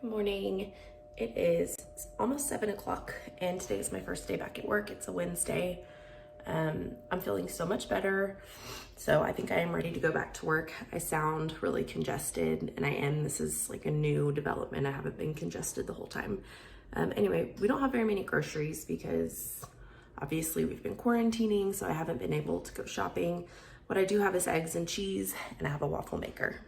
Good morning. It is almost 7 o'clock and today is my first day back at work. It's a Wednesday. I'm feeling so much better. So I think I am ready to go back to work. I sound really congested and I am. This is like a new development. I haven't been congested the whole time. Anyway, we don't have very many groceries because obviously we've been quarantining, so I haven't been able to go shopping. What I do have is eggs and cheese, and I have a waffle maker.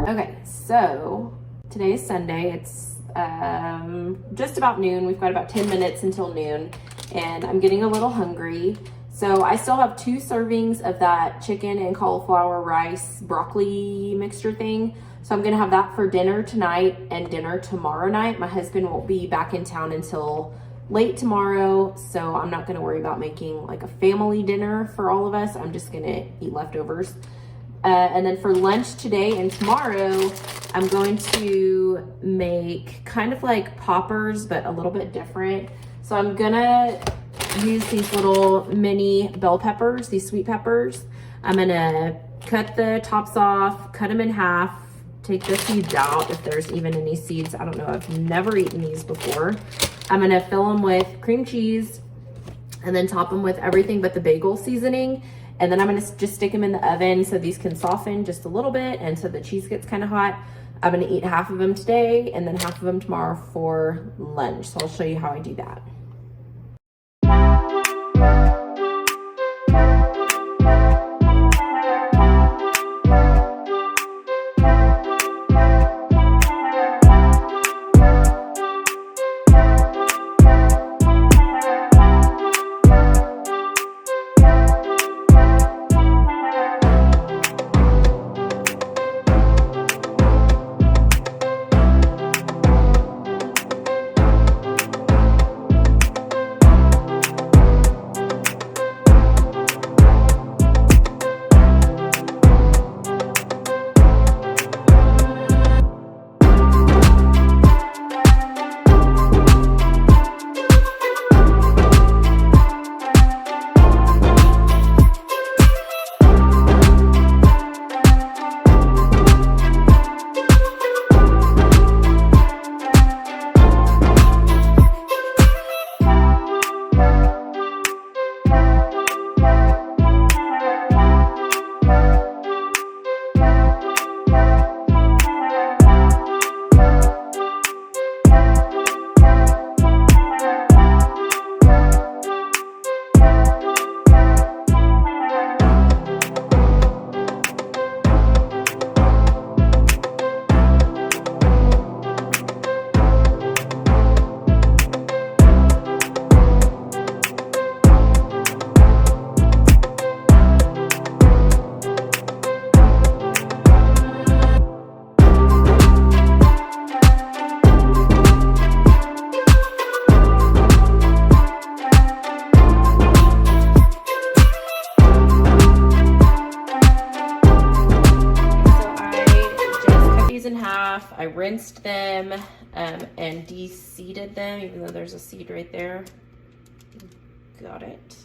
Okay, so today is Sunday. It's just about noon. We've got about 10 minutes until noon, and I'm getting a little hungry. So I still have 2 servings of that chicken and cauliflower rice broccoli mixture thing. So I'm gonna have that for dinner tonight and dinner tomorrow night. My husband won't be back in town until late tomorrow, so I'm not gonna worry about making like a family dinner for all of us. I'm just gonna eat leftovers. And then for lunch today and tomorrow, I'm going to make kind of like poppers, but a little bit different. So I'm gonna use these little mini bell peppers, these sweet peppers. I'm gonna cut the tops off, cut them in half, take the seeds out if there's even any seeds. I don't know, I've never eaten these before. I'm gonna fill them with cream cheese and then top them with everything but the bagel seasoning. And then I'm gonna just stick them in the oven so these can soften just a little bit and so the cheese gets kind of hot. I'm gonna eat half of them today and then half of them tomorrow for lunch. So I'll show you how I do that. In half. I rinsed them and de-seeded them, even though there's a seed right there. Got it.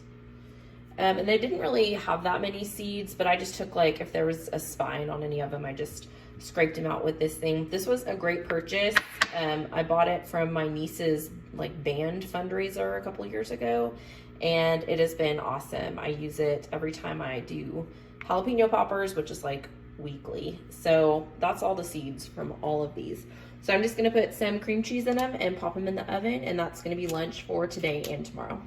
And they didn't really have that many seeds, but I just took, like, if there was a spine on any of them, I just scraped them out with this thing. This was a great purchase. I bought it from my niece's like band fundraiser a couple years ago, and it has been awesome. I use it every time I do jalapeno poppers, which is like weekly. So that's all the seeds from all of these. So I'm just gonna put some cream cheese in them and pop them in the oven, and that's gonna be lunch for today and tomorrow.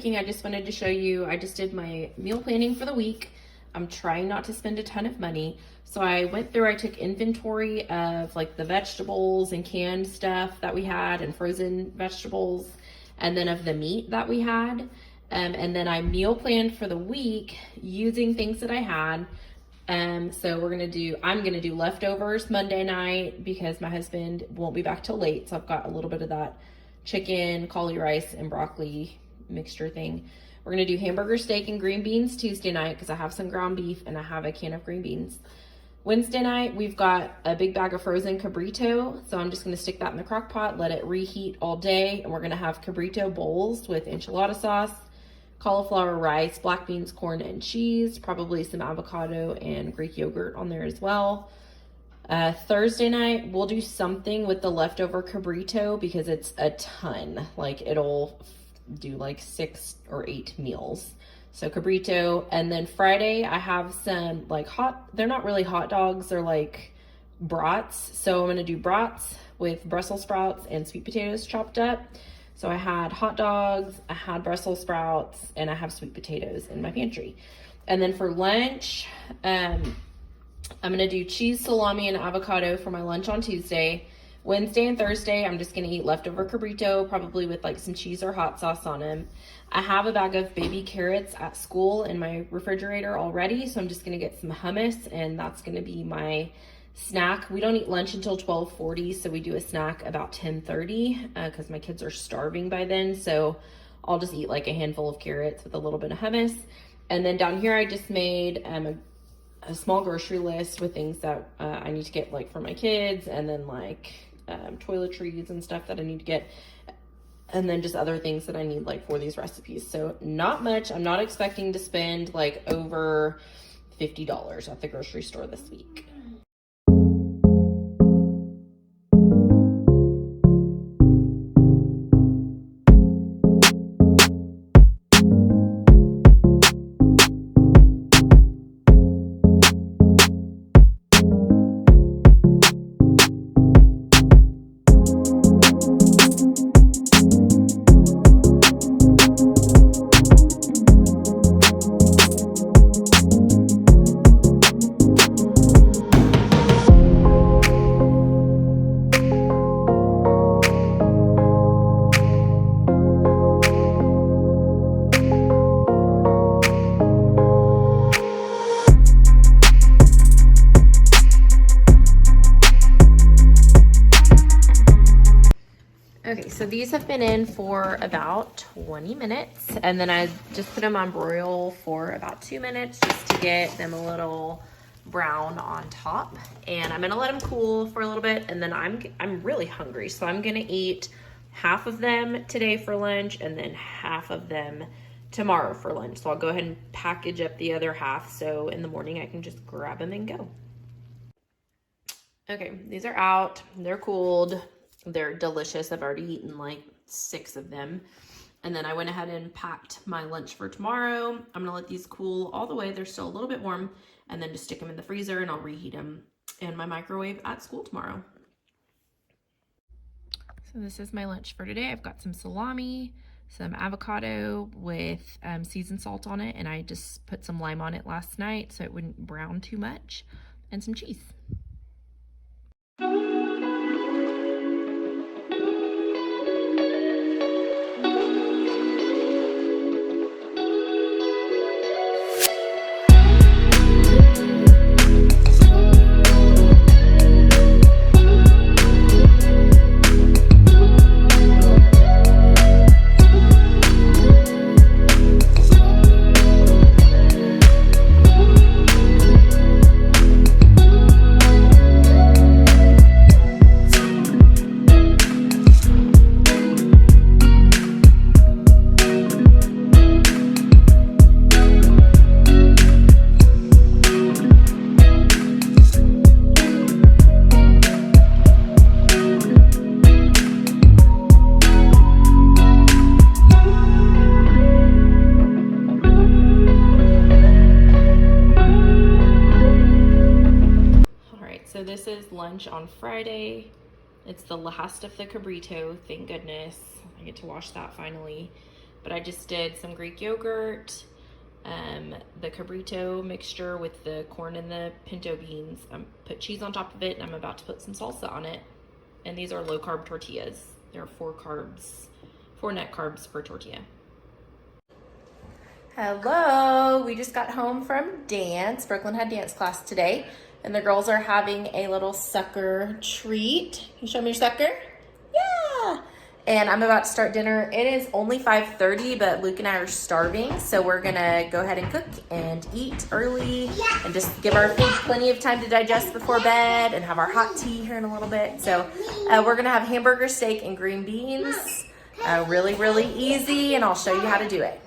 cooking, I just wanted to show you, I just did my meal planning for the week. I'm trying not to spend a ton of money. So I went through, I took inventory of like the vegetables and canned stuff that we had and frozen vegetables, and then of the meat that we had. And then I meal planned for the week using things that I had. So I'm gonna do leftovers Monday night because my husband won't be back till late. So I've got a little bit of that chicken, cauli rice, and broccoli mixture thing. We're gonna do hamburger steak and green beans Tuesday night because I have some ground beef and I have a can of green beans. Wednesday night, we've got a big bag of frozen cabrito. So I'm just gonna stick that in the crock pot, let it reheat all day. And we're gonna have cabrito bowls with enchilada sauce, cauliflower rice, black beans, corn, and cheese, probably some avocado and Greek yogurt on there as well. Thursday night, we'll do something with the leftover cabrito because it's a ton. Like it'll do like 6 or 8 meals. So cabrito. And then Friday, I have some like they're not really hot dogs, they're like brats. So I'm gonna do brats with Brussels sprouts and sweet potatoes chopped up. So I had hot dogs, I had Brussels sprouts, and I have sweet potatoes in my pantry. And then for lunch, I'm gonna do cheese, salami, and avocado for my lunch on Tuesday. Wednesday and Thursday, I'm just gonna eat leftover cabrito, probably with like some cheese or hot sauce on them. I have a bag of baby carrots at school in my refrigerator already, so I'm just gonna get some hummus, and that's gonna be my snack. We don't eat lunch until 12:40, so we do a snack about 10:30 because my kids are starving by then. So I'll just eat like a handful of carrots with a little bit of hummus. And then down here, I just made a small grocery list with things that I need to get like for my kids, and then like toiletries and stuff that I need to get, and then just other things that I need like for these recipes. So not much. I'm not expecting to spend like over $50 at the grocery store this week. Okay, so these have been in for about 20 minutes, and then I just put them on broil for about 2 minutes just to get them a little brown on top. And I'm gonna let them cool for a little bit, and then I'm really hungry, so I'm gonna eat half of them today for lunch and then half of them tomorrow for lunch. So I'll go ahead and package up the other half so in the morning I can just grab them and go. Okay, these are out, they're cooled. They're delicious. I've already eaten like 6 of them. And then I went ahead and packed my lunch for tomorrow. I'm gonna let these cool all the way. They're still a little bit warm, and then just stick them in the freezer, and I'll reheat them in my microwave at school tomorrow. So this is my lunch for today. I've got some salami, some avocado with seasoned salt on it, and I just put some lime on it last night so it wouldn't brown too much, and some cheese. So this is lunch on Friday. It's the last of the cabrito, thank goodness. I get to wash that finally. but I just did some Greek yogurt, the cabrito mixture with the corn and the pinto beans. I put cheese on top of it, and I'm about to put some salsa on it. And these are low carb tortillas. There are 4 net carbs per tortilla. Hello, we just got home from dance. Brooklyn had dance class today, and the girls are having a little sucker treat. Can you show me your sucker? Yeah. And I'm about to start dinner. It is only 5:30, but Luke and I are starving, so we're gonna go ahead and cook and eat early and just give our food plenty of time to digest before bed and have our hot tea here in a little bit. So we're gonna have hamburger steak and green beans. Really, really easy, and I'll show you how to do it.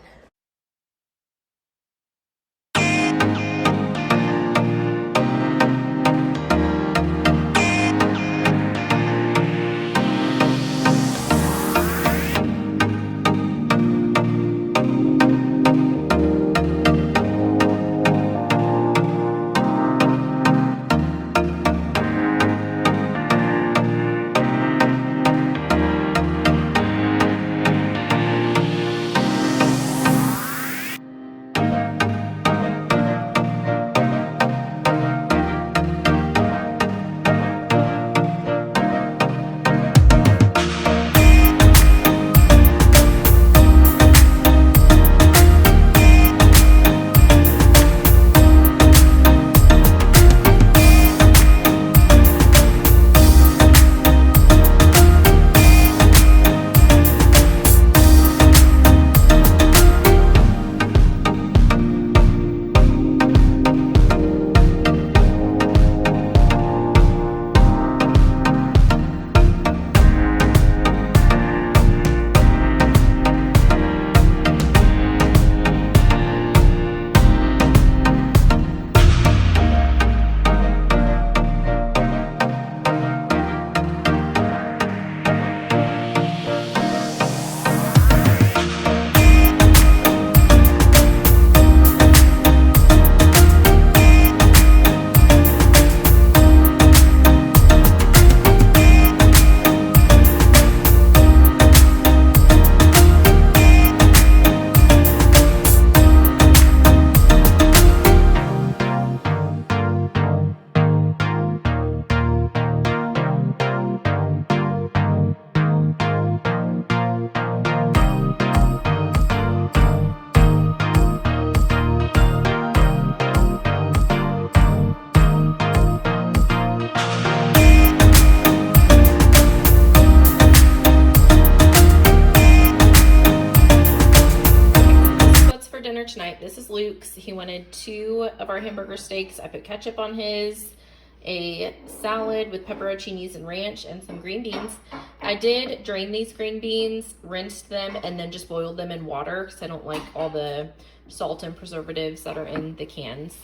Tonight. This is Luke's. He wanted 2 of our hamburger steaks. I put ketchup on his, a salad with pepperoncinis and ranch, and some green beans. I did drain these green beans, rinsed them, and then just boiled them in water because I don't like all the salt and preservatives that are in the cans.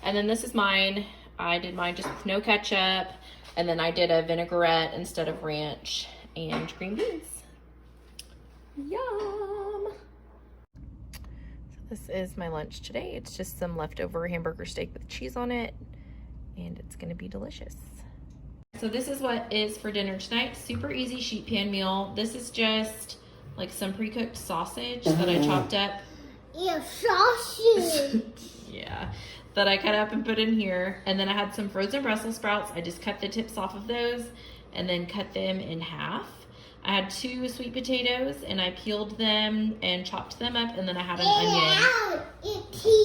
And then this is mine. I did mine just with no ketchup, and then I did a vinaigrette instead of ranch and green beans. Yum! This is my lunch today. It's just some leftover hamburger steak with cheese on it, and it's gonna be delicious. So this is what is for dinner tonight. Super easy sheet pan meal. This is just like some pre-cooked sausage that I chopped up. Yeah, sausage. Yeah, that I cut up and put in here. And then I had some frozen Brussels sprouts. I just cut the tips off of those and then cut them in half. I had 2 sweet potatoes, and I peeled them and chopped them up, and then I had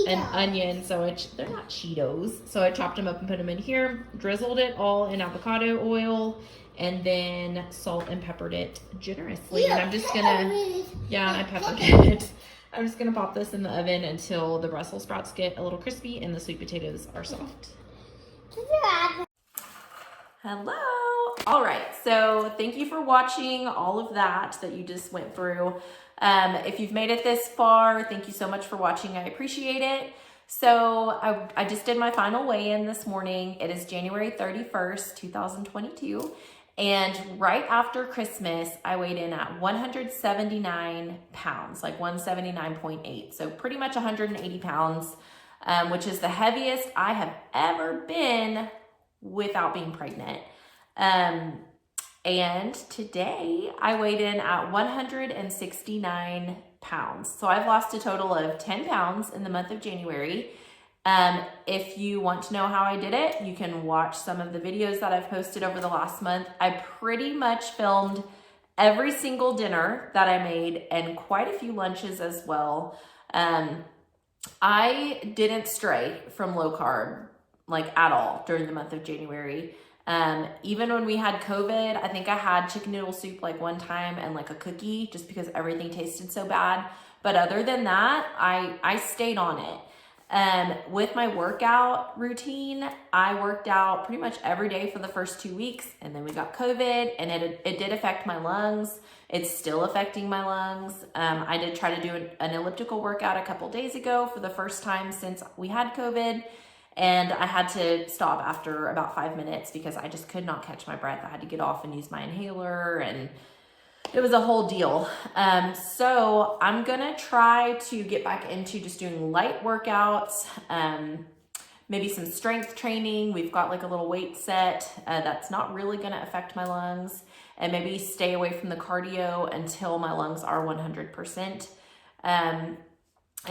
an onion, so they're not Cheetos. So I chopped them up and put them in here, drizzled it all in avocado oil, and then salt and peppered it generously. And I'm just gonna, I peppered it. I'm just gonna pop this in the oven until the Brussels sprouts get a little crispy and the sweet potatoes are soft. Hello. All right, so thank you for watching all of that you just went through. If you've made it this far, thank you so much for watching. I appreciate it. So I just did my final weigh-in this morning. It is January 31st, 2022. And right after Christmas, I weighed in at 179 pounds, like 179.8. So pretty much 180 pounds, which is the heaviest I have ever been without being pregnant. And today I weighed in at 169 pounds. So I've lost a total of 10 pounds in the month of January. If you want to know how I did it, you can watch some of the videos that I've posted over the last month. I pretty much filmed every single dinner that I made and quite a few lunches as well. I didn't stray from low carb like at all during the month of January. Even when we had COVID, I think I had chicken noodle soup like one time and like a cookie just because everything tasted so bad. But other than that, I stayed on it. With my workout routine, I worked out pretty much every day for the first 2 weeks, and then we got COVID, and it did affect my lungs. It's still affecting my lungs. I did try to do an elliptical workout a couple days ago for the first time since we had COVID, and I had to stop after about 5 minutes because I just could not catch my breath. I had to get off and use my inhaler, and it was a whole deal. So I'm gonna try to get back into just doing light workouts, maybe some strength training. We've got like a little weight set that's not really gonna affect my lungs, and maybe stay away from the cardio until my lungs are 100%, and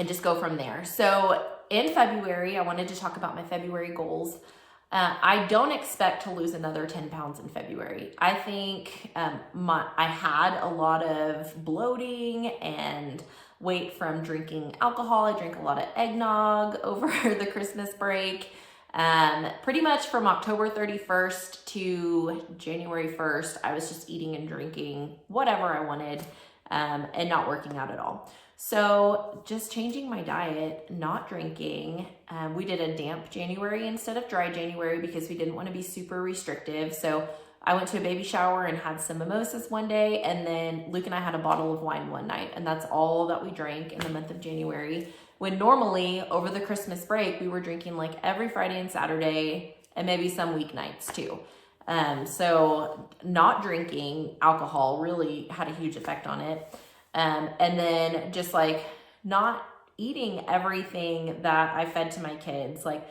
just go from there. So in February, I wanted to talk about my February goals. I don't expect to lose another 10 pounds in February. I think I had a lot of bloating and weight from drinking alcohol. I drank a lot of eggnog over the Christmas break. Pretty much from October 31st to January 1st, I was just eating and drinking whatever I wanted, and not working out at all. So just changing my diet, not drinking. We did a damp January instead of dry January because we didn't want to be super restrictive. So I went to a baby shower and had some mimosas one day, and then Luke and I had a bottle of wine one night, and that's all that we drank in the month of January. When normally over the Christmas break, we were drinking like every Friday and Saturday and maybe some weeknights too. So not drinking alcohol really had a huge effect on it. And then just like not eating everything that I fed to my kids. Like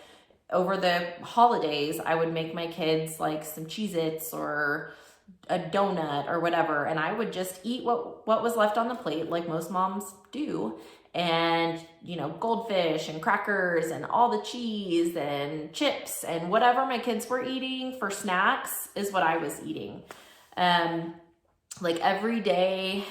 over the holidays, I would make my kids like some Cheez-Its or a donut or whatever, and I would just eat what was left on the plate like most moms do. And, you know, goldfish and crackers and all the cheese and chips and whatever my kids were eating for snacks is what I was eating. Like every day,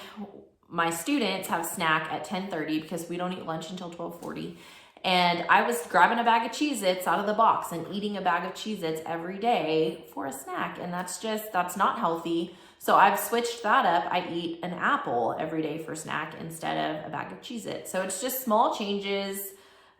my students have snack at 10:30 because we don't eat lunch until 12:40. And I was grabbing a bag of Cheez-Its out of the box and eating a bag of Cheez-Its every day for a snack. And that's not healthy. So I've switched that up. I eat an apple every day for snack instead of a bag of Cheez-Its. So it's just small changes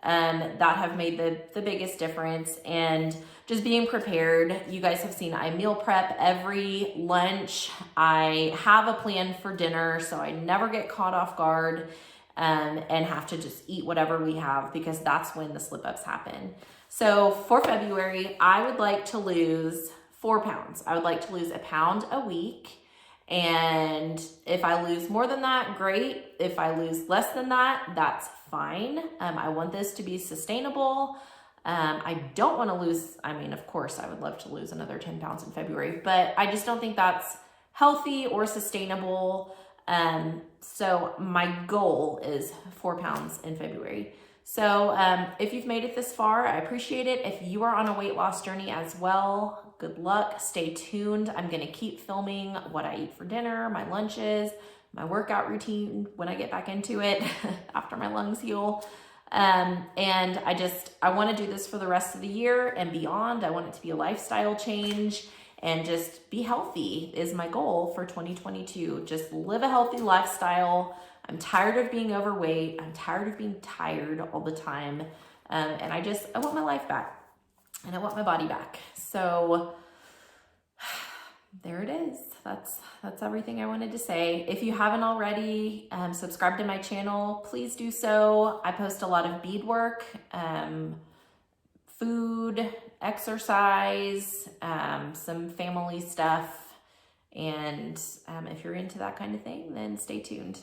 that have made the biggest difference. And just being prepared. You guys have seen I meal prep every lunch. I have a plan for dinner so I never get caught off guard and have to just eat whatever we have, because that's when the slip ups happen. So for February, I would like to lose 4 pounds. I would like to lose a pound a week. And if I lose more than that, great. If I lose less than that, that's fine. I want this to be sustainable. I don't want to lose, I mean, of course, I would love to lose another 10 pounds in February, but I just don't think that's healthy or sustainable. So my goal is 4 pounds in February. So if you've made it this far, I appreciate it. If you are on a weight loss journey as well, good luck. Stay tuned. I'm going to keep filming what I eat for dinner, my lunches, my workout routine when I get back into it after my lungs heal. And I want to do this for the rest of the year and beyond. I want it to be a lifestyle change, and just be healthy is my goal for 2022. Just live a healthy lifestyle. I'm tired of being overweight. I'm tired of being tired all the time. And I want my life back, and I want my body back. So there it is. That's everything I wanted to say. If you haven't already subscribed to my channel, please do so. I post a lot of beadwork, food, exercise, some family stuff. And if you're into that kind of thing, then stay tuned.